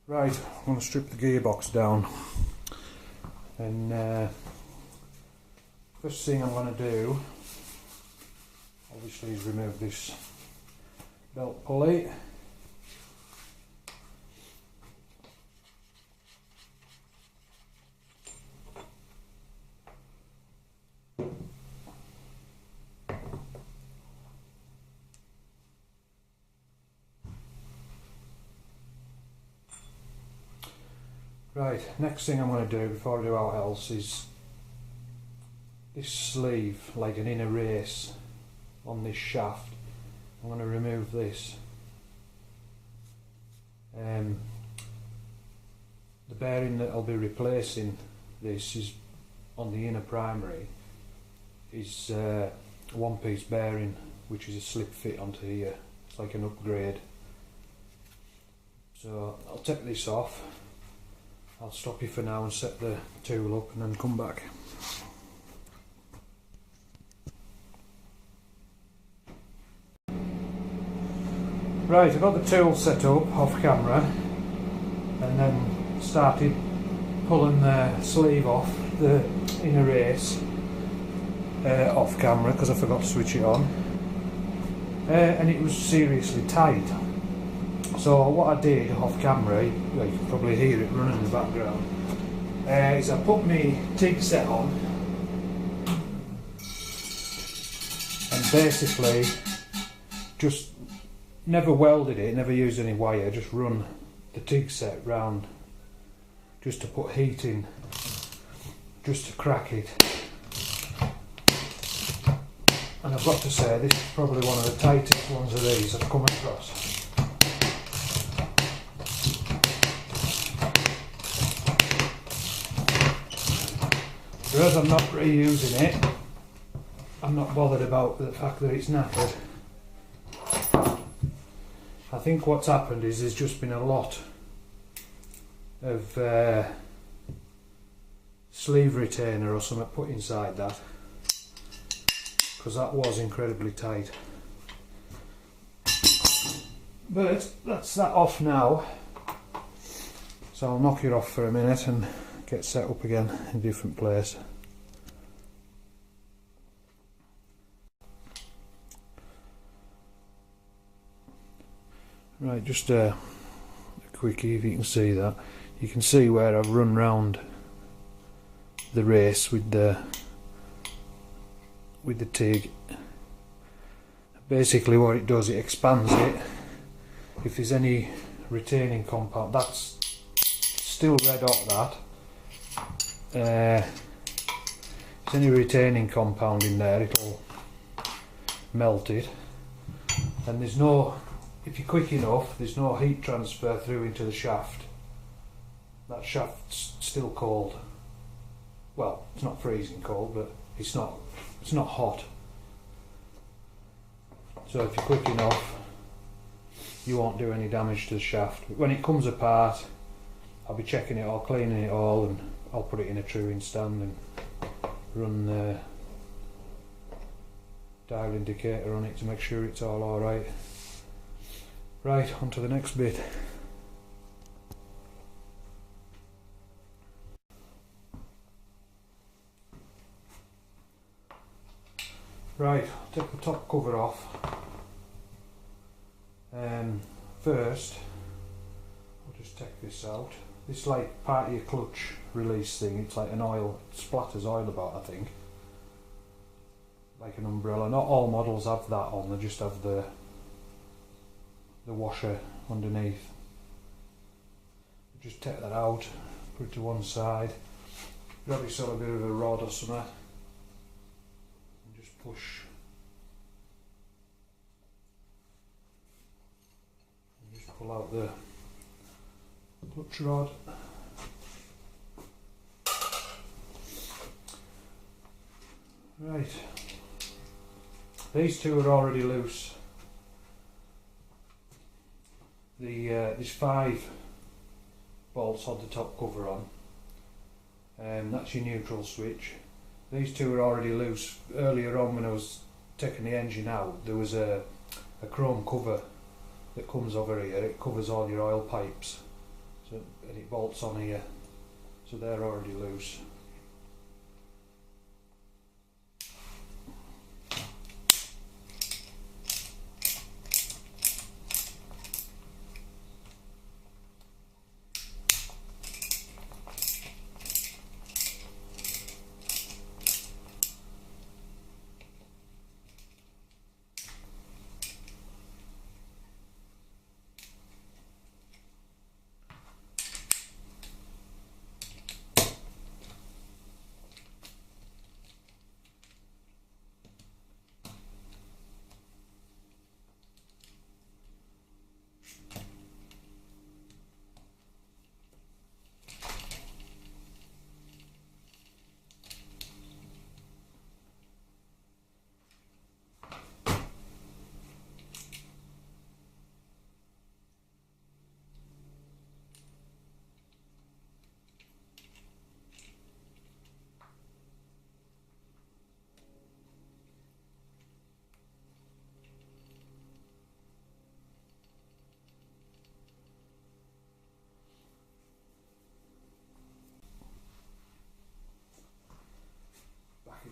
Right, I'm going to strip the gearbox down, and first thing I'm going to do obviously is remove this belt pulley. Right, next thing I'm going to do before I do all else is this sleeve, like an inner race on this shaft. I'm going to remove this. The bearing that I'll be replacing this is on the inner primary is a one-piece bearing which is a slip fit onto here. It's like an upgrade. So I'll take this off. I'll stop you for now and set the tool up and then come back. Right, I got the tool set up off camera and then started pulling the sleeve off the inner race off camera because I forgot to switch it on, and it was seriously tight. So what I did off camera, well, you can probably hear it running in the background, is I put my TIG set on and basically just never welded it, never used any wire, just run the TIG set round just to put heat in, just to crack it. And I've got to say, this is probably one of the tightest ones of these I've come across. Whereas I'm not reusing it, I'm not bothered about the fact that it's knackered. I think what's happened is there's just been a lot of sleeve retainer or something put inside that, because that was incredibly tight. But that's that off now, so I'll knock it off for a minute and get set up again in a different place. Right, just a quickie, if you can see that. You can see where I've run round the race with the TIG. Basically what it does, it expands it. If there's any retaining compound, that's still red hot, that. If there's any retaining compound in there, it'll melt it. And there's no, if you're quick enough, there's no heat transfer through into the shaft. That shaft's still cold. Well, it's not freezing cold, but it's not hot. So if you're quick enough, you won't do any damage to the shaft. But when it comes apart, I'll be checking it all, cleaning it all, and I'll put it in a truing stand and run the dial indicator on it to make sure it's all alright. Right, on to the next bit. Right, I'll take the top cover off. First, I'll just take this out. This is like part of your clutch release thing. It's like an oil, it splatters oil about, I think. Like an umbrella. Not all models have that on, they just have the washer underneath. Just take that out, put it to one side, grab yourself a bit of a rod or something, and just push. And just pull out the clutch rod. Right, these two are already loose. There's 5 bolts on the top cover on, that's your neutral switch. These two are already loose. Earlier on when I was taking the engine out, there was a chrome cover that comes over here. It covers all your oil pipes, So, and it bolts on here, so they're already loose.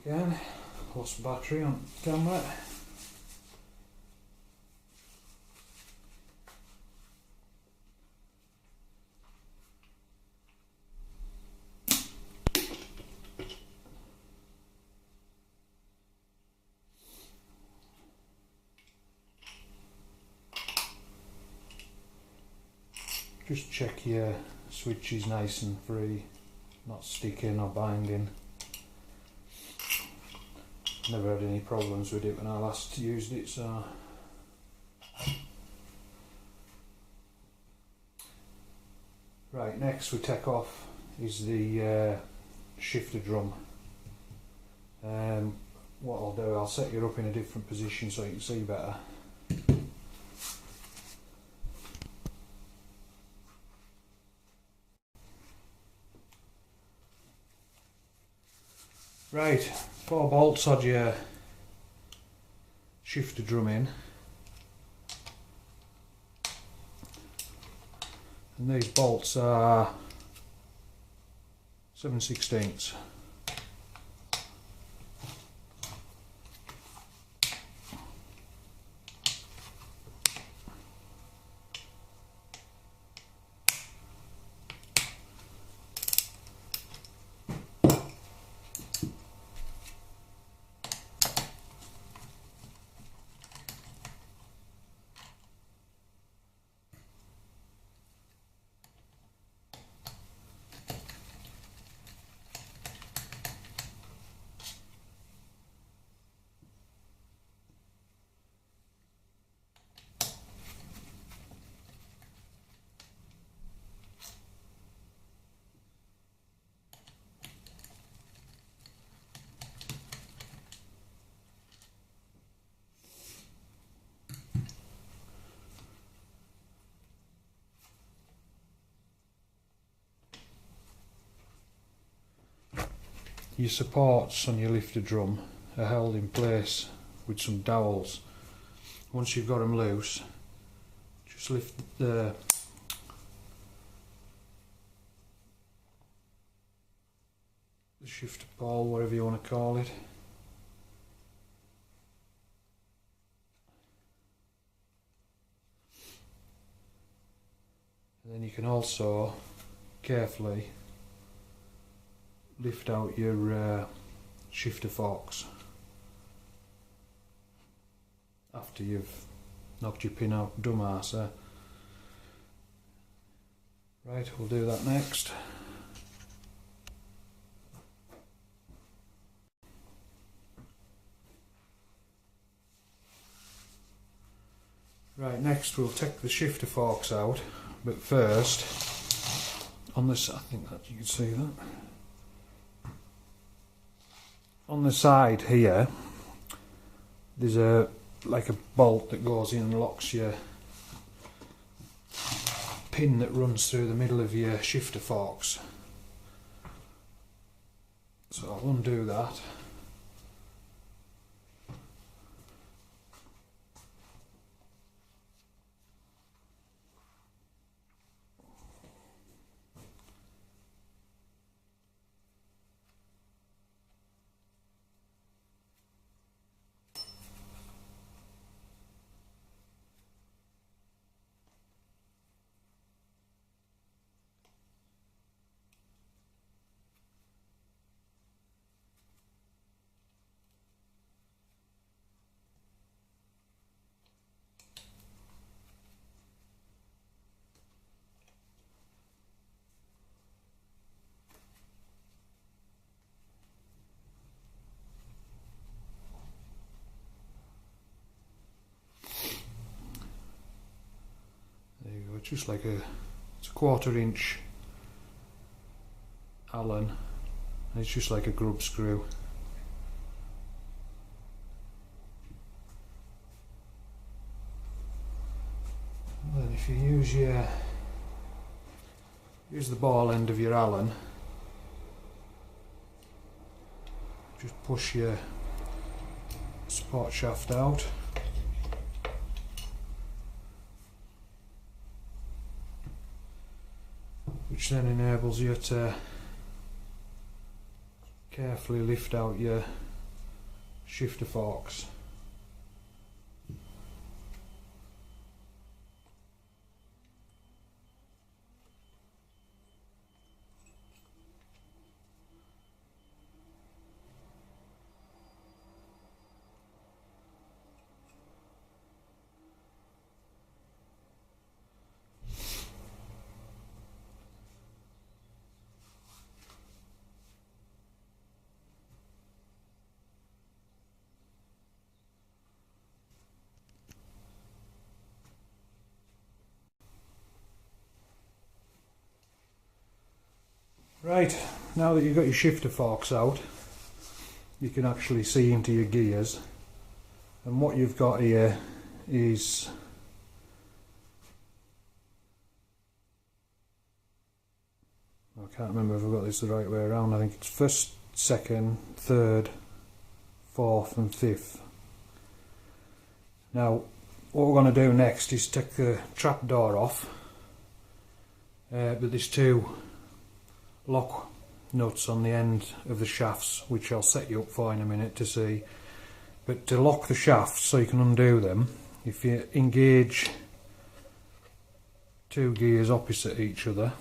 Again, lost battery on camera. Just check your switch is nice and free, not sticking or binding. Never had any problems with it when I last used it, so right, next we take off is the shifter drum. What I'll do, I'll set you up in a different position so you can see better. Right, 4 bolts on your shifter drum in, and these bolts are 7/16. Your supports on your lifter drum are held in place with some dowels. Once you've got them loose, just lift the shifter ball, whatever you want to call it. And then you can also carefully lift out your shifter forks after you've knocked your pin out dumbass. Right, we'll do that next. Right, next we'll take the shifter forks out, but first on this, I think that you can see that. On the side here, there's a like a bolt that goes in and locks your pin that runs through the middle of your shifter forks. So I'll undo that. it's just like it's a 1/4 inch Allen, and it's just like a grub screw. And then if you use the ball end of your Allen, just push your support shaft out. Which then enables you to carefully lift out your shifter forks. Right, now that you've got your shifter forks out, you can actually see into your gears, and what you've got here is I can't remember if I've got this the right way around. I think it's first, second, third, fourth and fifth. Now what we're going to do next is take the trapdoor off, but there's 2 lock nuts on the end of the shafts, which I'll set you up for in a minute to see. But to lock the shafts so you can undo them, if you engage 2 gears opposite each other,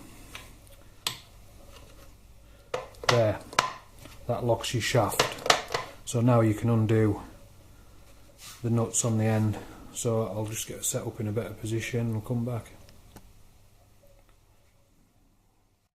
there, that locks your shaft. So now you can undo the nuts on the end. So I'll just get set up in a better position and come back.